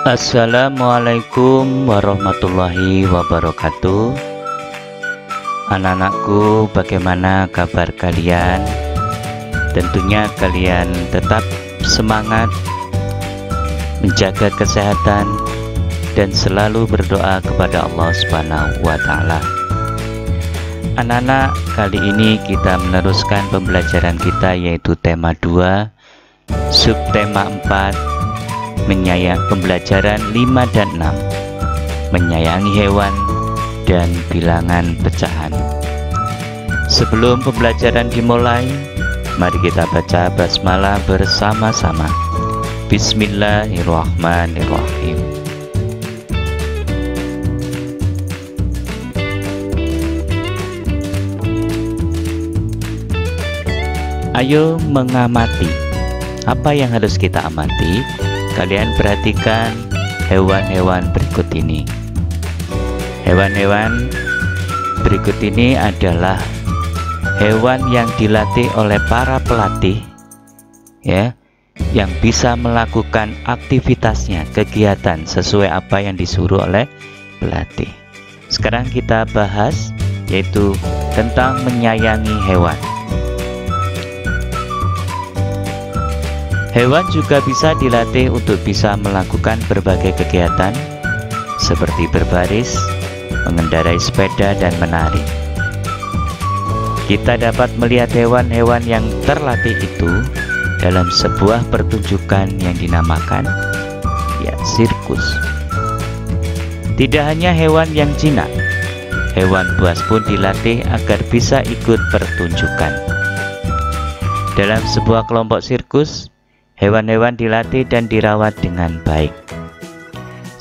Assalamualaikum warahmatullahi wabarakatuh. Anak-anakku, bagaimana kabar kalian? Tentunya kalian tetap semangat, menjaga kesehatan, dan selalu berdoa kepada Allah Subhanahu wa Ta'ala. Anak-anak, kali ini kita meneruskan pembelajaran kita, yaitu tema 2, subtema 4, pembelajaran 5 dan 6, menyayangi hewan dan bilangan pecahan. Sebelum pembelajaran dimulai, mari kita baca basmalah bersama-sama. Bismillahirrahmanirrahim. Ayo mengamati. Apa yang harus kita amati? Kalian perhatikan hewan-hewan berikut ini. Hewan-hewan berikut ini adalah hewan yang dilatih oleh para pelatih, ya, yang bisa melakukan aktivitasnya, kegiatan sesuai apa yang disuruh oleh pelatih. Sekarang kita bahas, yaitu tentang menyayangi hewan. Hewan juga bisa dilatih untuk bisa melakukan berbagai kegiatan seperti berbaris, mengendarai sepeda, dan menari. Kita dapat melihat hewan-hewan yang terlatih itu dalam sebuah pertunjukan yang dinamakan sirkus. Tidak hanya hewan yang jinak, hewan buas pun dilatih agar bisa ikut pertunjukan. Dalam sebuah kelompok sirkus, hewan-hewan dilatih dan dirawat dengan baik.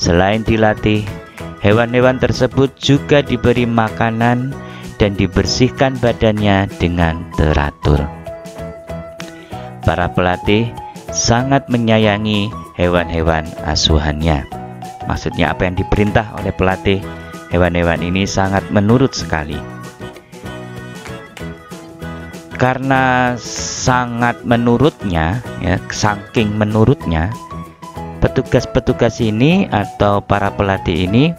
Selain dilatih, hewan-hewan tersebut juga diberi makanan dan dibersihkan badannya dengan teratur. Para pelatih sangat menyayangi hewan-hewan asuhannya. Maksudnya apa yang diperintah oleh pelatih, hewan-hewan ini sangat menurut sekali. Karena sangat menurutnya, saking menurutnya, petugas-petugas ini atau para pelatih ini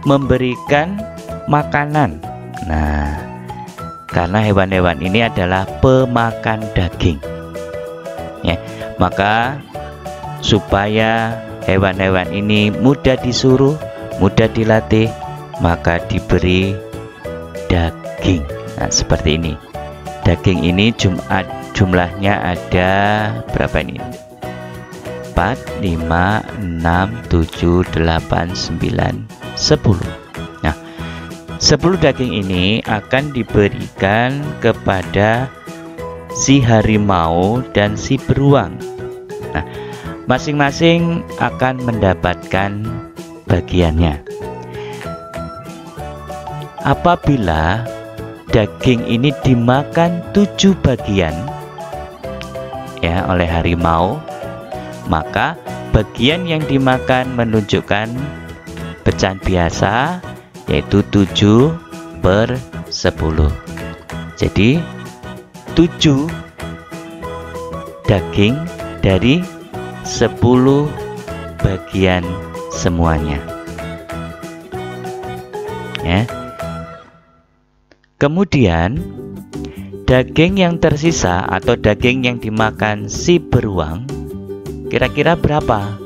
memberikan makanan. Nah, karena hewan-hewan ini adalah pemakan daging, maka supaya hewan-hewan ini mudah disuruh, mudah dilatih, maka diberi daging. Nah, seperti ini. Daging ini jumlahnya ada berapa ini? 4, 5, 6, 7, 8, 9, 10. Nah, 10 daging ini akan diberikan kepada si harimau dan si beruang. Nah, masing-masing akan mendapatkan bagiannya. Apabila daging ini dimakan 7 bagian oleh harimau, maka bagian yang dimakan menunjukkan pecahan biasa, yaitu 7/10. Jadi 7 daging dari 10 bagian semuanya, Kemudian daging yang tersisa atau daging yang dimakan si beruang kira-kira berapa?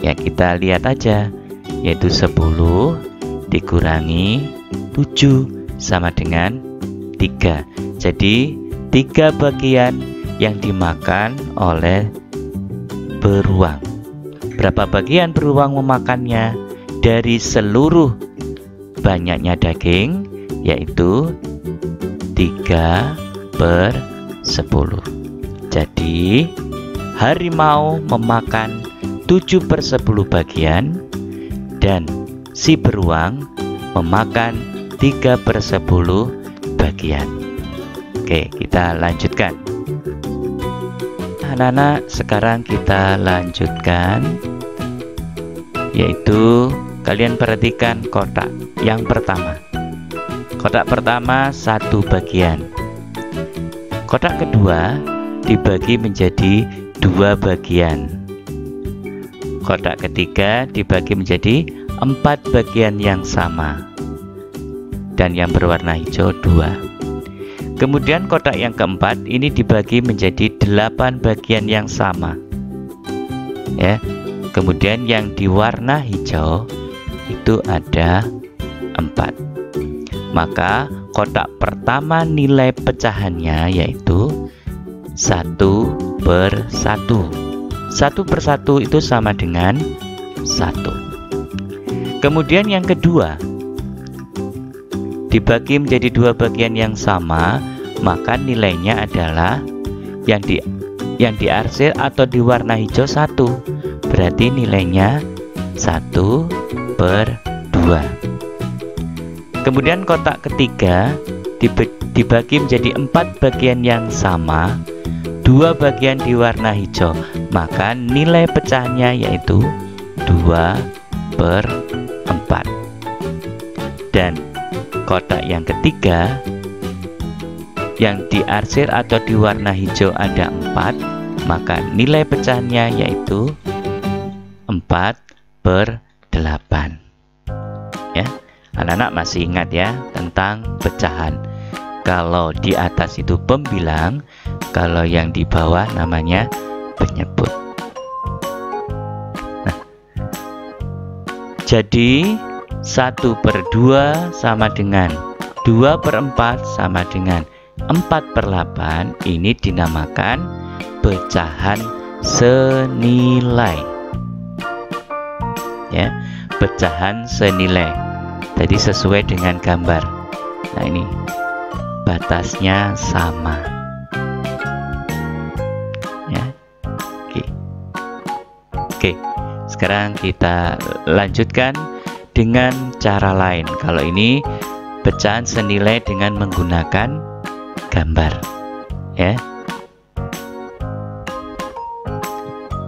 Kita lihat aja, yaitu 10 dikurangi 7 sama dengan 3. Jadi 3 bagian yang dimakan oleh beruang. Berapa bagian beruang memakannya dari seluruh banyaknya daging? Yaitu 3/10. Jadi harimau memakan 7/10 bagian dan si beruang memakan 3/10 bagian. Oke, kita lanjutkan. Anak-anak, sekarang kita lanjutkan, yaitu kalian perhatikan kotak yang pertama. Kotak pertama 1 bagian. Kotak kedua dibagi menjadi 2 bagian. kotak ketiga dibagi menjadi 4 bagian yang sama, dan yang berwarna hijau 2. Kemudian kotak yang keempat ini dibagi menjadi 8 bagian yang sama, ya. Kemudian yang diwarna hijau itu ada 4. Maka kotak pertama nilai pecahannya yaitu 1/1. 1/1 itu sama dengan 1. Kemudian yang kedua dibagi menjadi 2 bagian yang sama, maka nilainya adalah yang diarsir atau diwarna hijau 1. Berarti nilainya 1/2. Kemudian kotak ketiga dibagi menjadi 4 bagian yang sama, 2 bagian diwarna hijau, maka nilai pecahannya yaitu 2/4. Dan kotak yang ketiga yang diarsir atau diwarna hijau ada 4, maka nilai pecahannya yaitu 4/8. Ya, anak-anak masih ingat ya tentang pecahan. Kalau di atas itu pembilang, kalau yang di bawah namanya penyebut. Nah, jadi 1/2 sama dengan 2/4 sama dengan 4/8. Ini dinamakan pecahan senilai, ya, pecahan senilai. Jadi sesuai dengan gambar. Nah, ini batasnya sama, ya. Oke, sekarang kita lanjutkan dengan cara lain. Kalau ini pecahan senilai dengan menggunakan gambar, ya.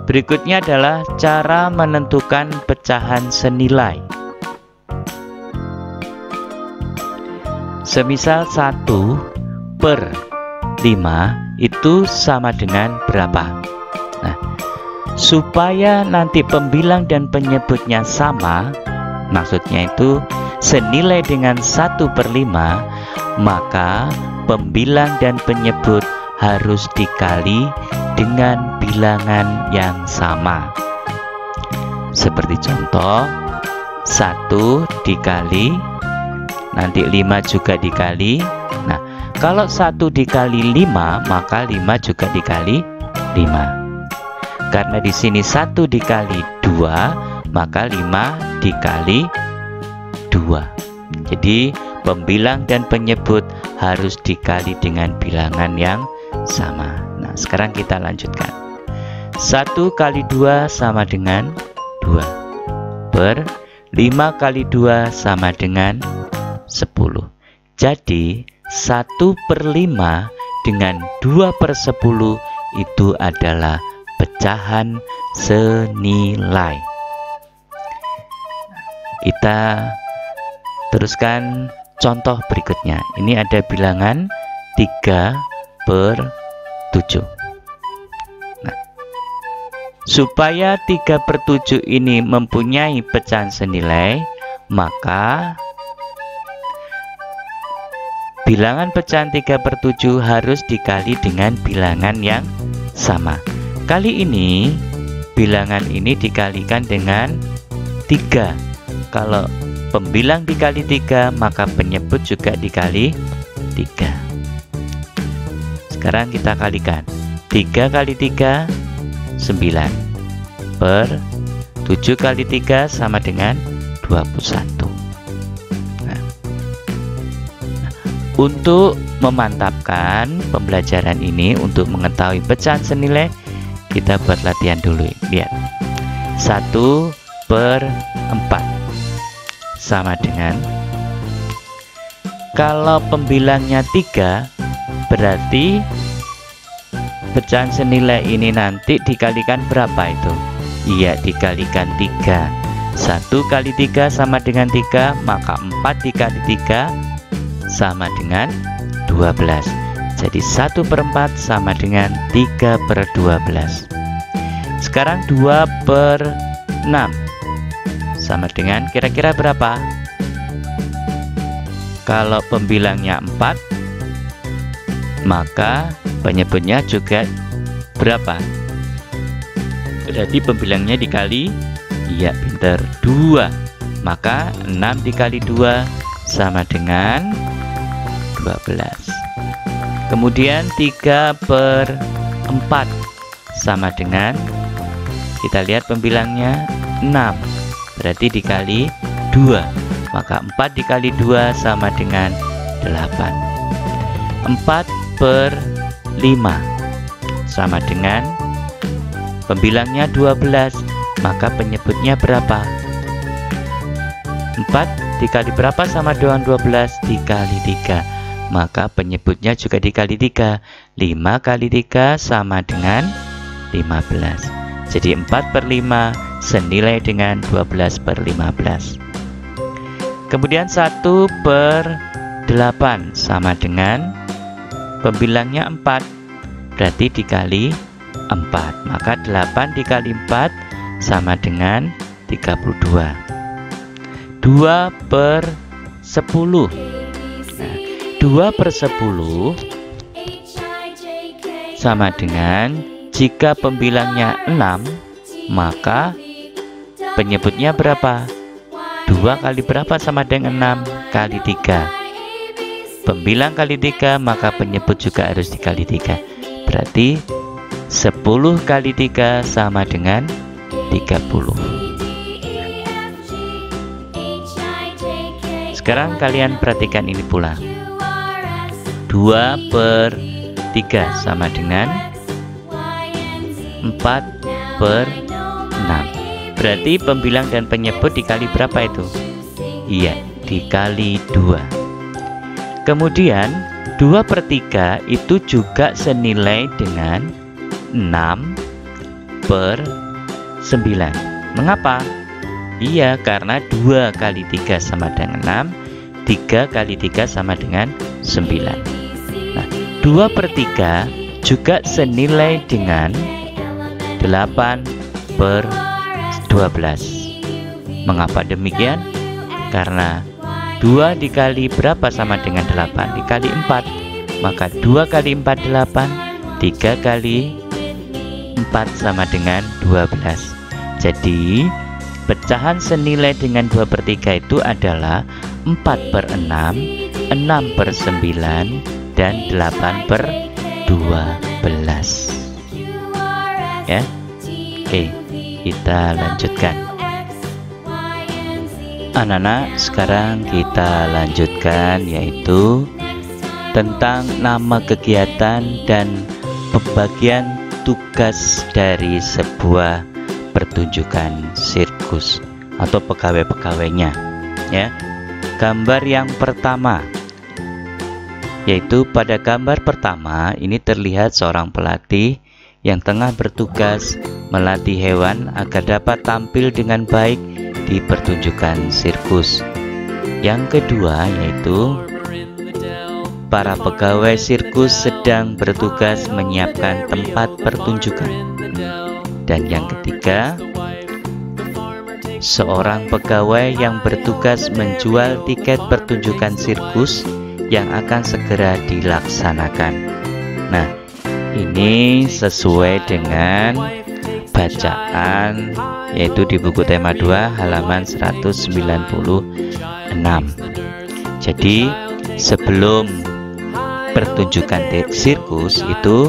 Berikutnya adalah cara menentukan pecahan senilai. Semisal 1/5 itu sama dengan berapa? Nah, supaya nanti pembilang dan penyebutnya sama, maksudnya itu senilai dengan 1/5, maka pembilang dan penyebut harus dikali dengan bilangan yang sama. Seperti contoh 1 dikali, nanti 5 juga dikali. Nah, kalau 1 dikali 5, maka 5 juga dikali 5. Karena di sini 1 dikali 2, maka 5 dikali 2. Jadi pembilang dan penyebut harus dikali dengan bilangan yang sama. Nah, sekarang kita lanjutkan. 1 kali 2 sama dengan 2. 5 kali 2 sama dengan 10. Jadi 1/5 dengan 2/10 itu adalah pecahan senilai. Kita teruskan contoh berikutnya. Ini ada bilangan 3/7. Nah, supaya 3/7 ini mempunyai pecahan senilai, maka bilangan pecahan 3/7 harus dikali dengan bilangan yang sama. Kali ini bilangan ini dikalikan dengan 3. Kalau pembilang dikali 3, maka penyebut juga dikali 3. Sekarang kita kalikan. 3 kali 3 9. 7 kali 3 sama dengan 21. Nah, untuk memantapkan pembelajaran ini, untuk mengetahui pecahan senilai, kita buat latihan dulu. Lihat, 1/4 sama dengan, kalau pembilangnya 3, berarti pecahan senilai ini nanti dikalikan berapa itu? Iya, dikalikan 3. 1 kali 3 sama dengan 3, maka 4 dikali 3 sama dengan 12. Jadi 1/4 sama dengan 3/12. Sekarang 2/3 6 sama dengan kira-kira berapa? Kalau pembilangnya 4, maka penyebutnya juga berapa? Berarti pembilangnya dikali, iya pinter, 2. Maka 6 dikali 2 sama dengan 12. Kemudian 3/4 sama dengan, kita lihat pembilangnya 6, berarti dikali 2. Maka 4 dikali 2 sama dengan 8. 4/5 sama dengan, pembilangnya 12, maka penyebutnya berapa? 4 dikali berapa sama dengan 12? Dikali 3. Maka penyebutnya juga dikali 3. 5 kali 3 sama dengan 15. Jadi 4/5 senilai dengan 12/15. Kemudian 1/8 sama dengan, pembilangnya 4, berarti dikali 4. Maka 8 dikali 4 sama dengan 32. 2/10. Nah, 2/10 sama dengan, jika pembilangnya 6, maka penyebutnya berapa? 2 kali berapa sama dengan 6? Kali 3. Pembilang kali 3, maka penyebut juga harus dikali 3. Berarti 10 kali 3 sama dengan 30. Sekarang kalian perhatikan ini pula. 2/3 sama dengan 4/6. Berarti pembilang dan penyebut dikali berapa itu? Iya, dikali 2. Kemudian 2/3 itu juga senilai dengan 6/9. Mengapa? Iya, karena 2 kali 3 sama dengan 6, 3 kali 3 sama dengan 9. Nah, 2/3 juga senilai dengan 8/12. Mengapa demikian? Karena 2 dikali berapa sama dengan 8? Dikali 4. Maka 2 kali 4 8, 3 kali 4 sama dengan 12. Jadi pecahan senilai dengan 2/3 itu adalah 4/6, 6/9, dan 8/12. Ya, oke, kita lanjutkan. Anak-anak, sekarang kita lanjutkan, yaitu tentang nama kegiatan dan pembagian tugas dari sebuah pertunjukan sirkus atau pegawai-pegawainya. Ya, gambar yang pertama, yaitu pada gambar pertama ini terlihat seorang pelatih yang tengah bertugas melatih hewan agar dapat tampil dengan baik di pertunjukan sirkus. Yang kedua yaitu para pegawai sirkus sedang bertugas menyiapkan tempat pertunjukan. Dan yang ketiga, seorang pegawai yang bertugas menjual tiket pertunjukan sirkus yang akan segera dilaksanakan. Nah, ini sesuai dengan bacaan, yaitu di buku tema 2 halaman 196. Jadi sebelum pertunjukan sirkus itu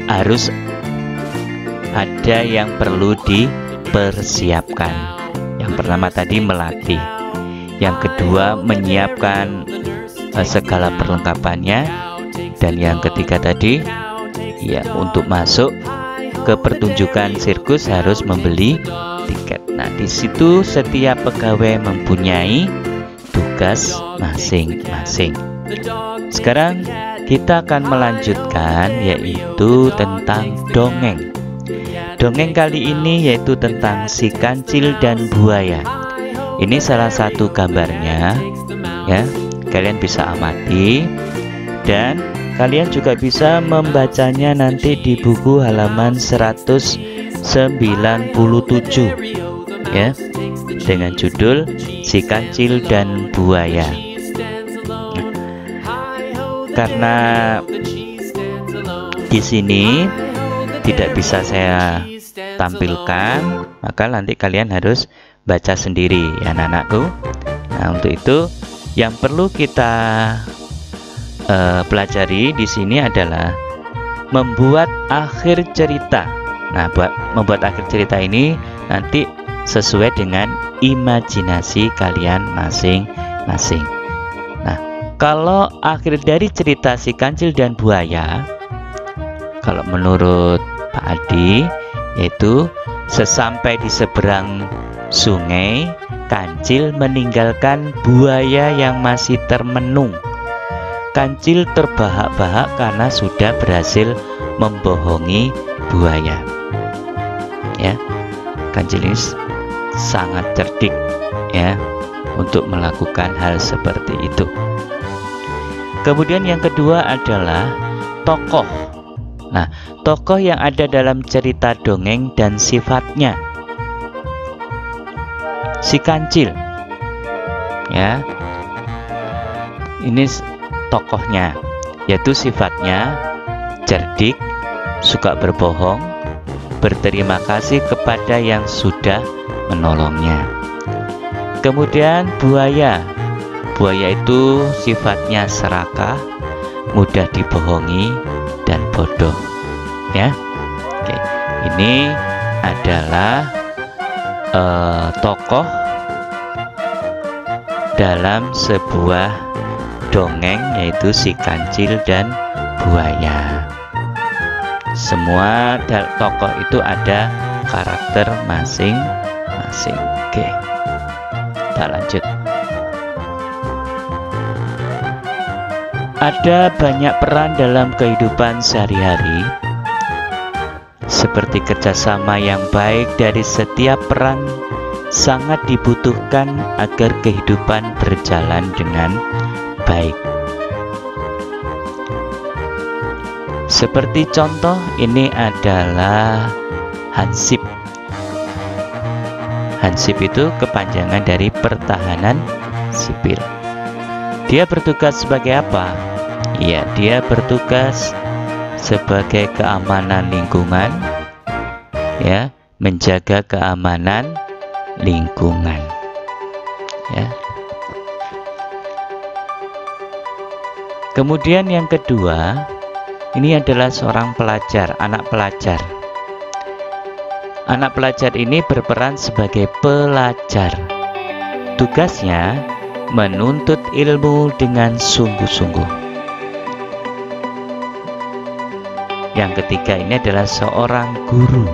harus ada yang perlu dipersiapkan. Yang pertama tadi melatih, yang kedua menyiapkan segala perlengkapannya, dan yang ketiga tadi ya untuk masuk ke pertunjukan sirkus harus membeli tiket. Nah, di situ setiap pegawai mempunyai tugas masing-masing. Sekarang kita akan melanjutkan, yaitu tentang dongeng. Dongeng kali ini yaitu tentang si kancil dan buaya. Ini salah satu gambarnya, ya. Kalian bisa amati dan kalian juga bisa membacanya nanti di buku halaman 196. ya, dengan judul Si Kancil dan Buaya. Karena di sini tidak bisa saya tampilkan, maka nanti kalian harus baca sendiri ya anak-anakku. Nah, untuk itu yang perlu kita pelajari di sini adalah membuat akhir cerita. Nah, membuat akhir cerita ini nanti sesuai dengan imajinasi kalian masing-masing. Nah, kalau akhir dari cerita Si Kancil dan Buaya, kalau menurut Pak Adi, yaitu sesampai di seberang sungai, kancil meninggalkan buaya yang masih termenung. Kancil terbahak-bahak karena sudah berhasil membohongi buaya. Ya, kancil ini sangat cerdik ya untuk melakukan hal seperti itu. Kemudian yang kedua adalah tokoh. Nah, tokoh yang ada dalam cerita dongeng dan sifatnya. Si kancil, ya, ini tokohnya, yaitu sifatnya cerdik, suka berbohong, berterima kasih kepada yang sudah menolongnya. Kemudian buaya itu sifatnya serakah, mudah dibohongi dan bodoh. Ya, oke. Ini adalah tokoh dalam sebuah dongeng, yaitu Si Kancil dan Buaya. Semua tokoh itu ada karakter masing-masing. Oke, kita lanjut. Ada banyak peran dalam kehidupan sehari-hari, seperti kerjasama yang baik dari setiap peran sangat dibutuhkan agar kehidupan berjalan dengan baik. Seperti contoh, ini adalah Hansip. Hansip itu kepanjangan dari pertahanan sipil. Dia bertugas sebagai apa? Ya, dia bertugas sebagai keamanan lingkungan, ya, menjaga keamanan lingkungan, ya. Kemudian yang kedua, ini adalah seorang pelajar, anak pelajar. Anak pelajar ini berperan sebagai pelajar. Tugasnya menuntut ilmu dengan sungguh-sungguh. Yang ketiga ini adalah seorang guru,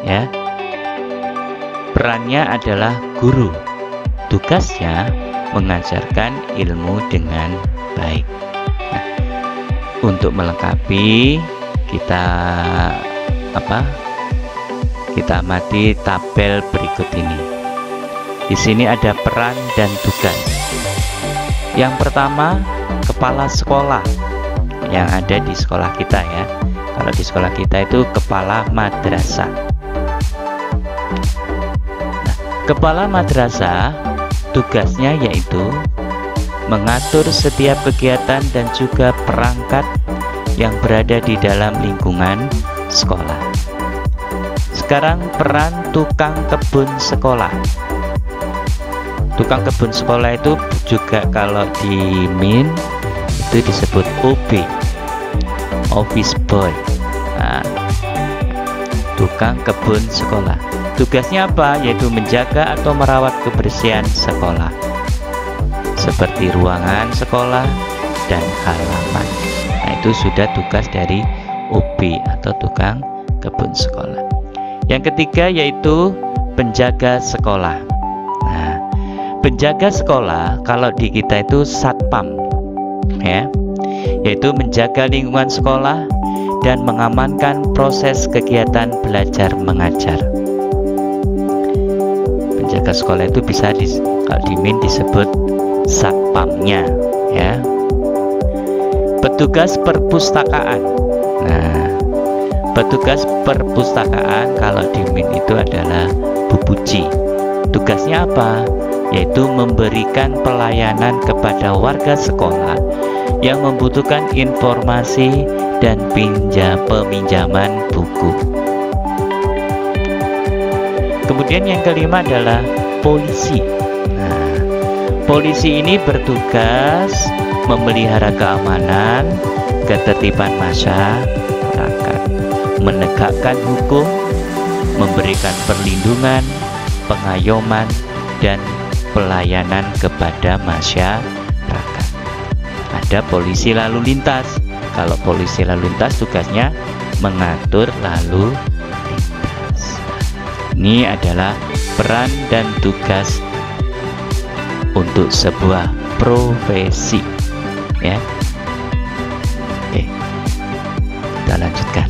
ya. Perannya adalah guru. Tugasnya mengajarkan ilmu dengan baik. Nah, untuk melengkapi kita amati tabel berikut ini. Di sini ada peran dan tugas. Yang pertama, kepala sekolah yang ada di sekolah kita ya. Kalau di sekolah kita itu kepala madrasah. Nah, kepala madrasah tugasnya yaitu mengatur setiap kegiatan dan juga perangkat yang berada di dalam lingkungan sekolah. Sekarang peran tukang kebun sekolah. Tukang kebun sekolah itu juga kalau di MIN itu disebut OB, Office Boy. Nah, tukang kebun sekolah. Tugasnya apa? Yaitu menjaga atau merawat kebersihan sekolah, seperti ruangan sekolah dan halaman. Nah, itu sudah tugas dari OB atau tukang kebun sekolah. Yang ketiga yaitu penjaga sekolah. Nah, penjaga sekolah kalau di kita itu satpam, ya, yaitu menjaga lingkungan sekolah dan mengamankan proses kegiatan belajar mengajar. Penjaga sekolah itu bisa kalau di MIN disebut satpamnya, ya. Petugas perpustakaan. Nah, Petugas perpustakaan kalau di MIN itu adalah bubuci. Tugasnya apa? Yaitu memberikan pelayanan kepada warga sekolah yang membutuhkan informasi dan peminjaman buku. Kemudian yang kelima adalah polisi. Nah, polisi ini bertugas memelihara keamanan, ketertiban masyarakat, menegakkan hukum, memberikan perlindungan, pengayoman, dan pelayanan kepada masyarakat. Ada polisi lalu lintas. Kalau polisi lalu lintas tugasnya mengatur lalu lintas. Ini adalah peran dan tugas untuk sebuah profesi, ya. Oke, kita lanjutkan.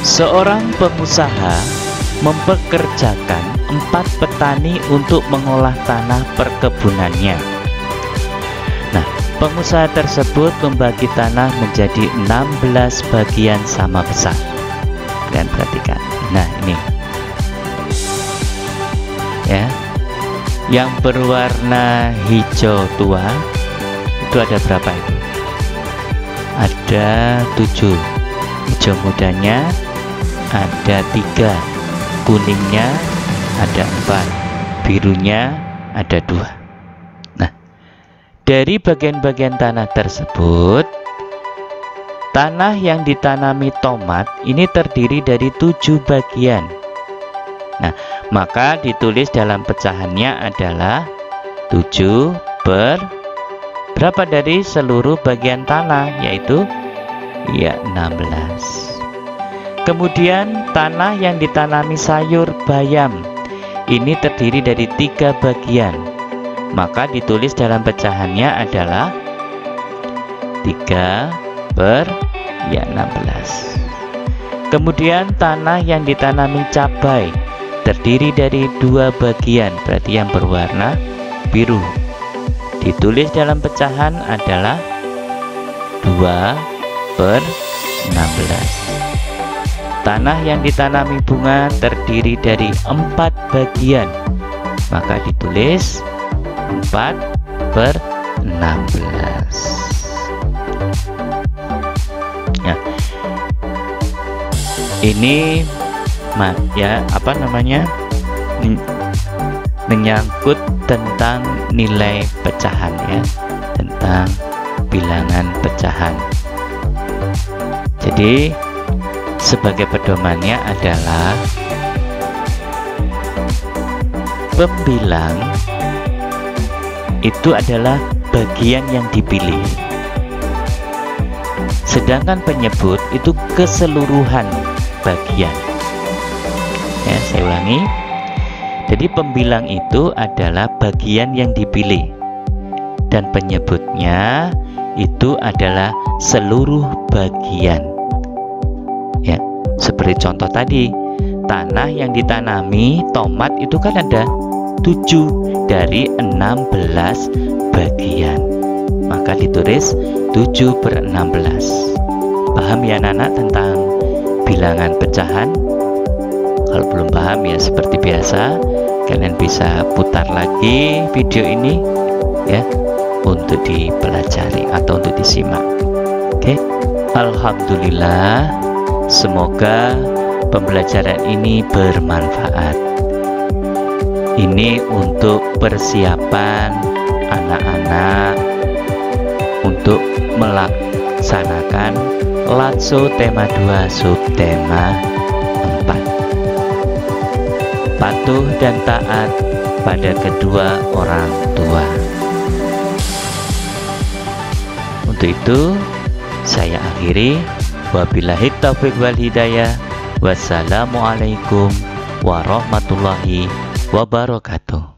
Seorang pengusaha mempekerjakan 4 petani untuk mengolah tanah perkebunannya. Nah, pengusaha tersebut membagi tanah menjadi 16 bagian sama besar. Kalian perhatikan. Nah, ini. Ya. Yang berwarna hijau tua itu ada berapa itu? Ada 7. Hijau mudanya ada 3, kuningnya ada 4, birunya ada 2. Nah, dari bagian-bagian tanah tersebut, tanah yang ditanami tomat ini terdiri dari 7 bagian. Nah, maka ditulis dalam pecahannya adalah 7 per berapa dari seluruh bagian tanah, yaitu ya 16. Kemudian tanah yang ditanami sayur bayam ini terdiri dari 3 bagian, maka ditulis dalam pecahannya adalah 3 per 16. Kemudian tanah yang ditanami cabai terdiri dari 2 bagian, berarti yang berwarna biru, ditulis dalam pecahan adalah 2 per 16. Tanah yang ditanami bunga terdiri dari 4 bagian, maka ditulis 4 per 16. Ya, ini ya apa namanya, menyangkut tentang nilai pecahan, ya, tentang bilangan pecahan. Jadi sebagai pedomannya adalah pembilang itu adalah bagian yang dipilih, sedangkan penyebut itu keseluruhan bagian. Ya, saya ulangi. Jadi pembilang itu adalah bagian yang dipilih, dan penyebutnya itu adalah seluruh bagian. Ya, seperti contoh tadi, tanah yang ditanami tomat itu kan ada 7 dari 16 bagian, maka ditulis 7 per 16. Paham ya anak-anak tentang bilangan pecahan? Kalau belum paham ya seperti biasa, kalian bisa putar lagi video ini, ya, untuk dipelajari atau untuk disimak. Oke, alhamdulillah. Semoga pembelajaran ini bermanfaat. Ini untuk persiapan anak-anak untuk melaksanakan LATSO tema 2 subtema 4. Patuh dan taat pada kedua orang tua. Untuk itu saya akhiri. Wabillahi taufiq wal hidayah. Wassalamualaikum warahmatullahi wabarakatuh.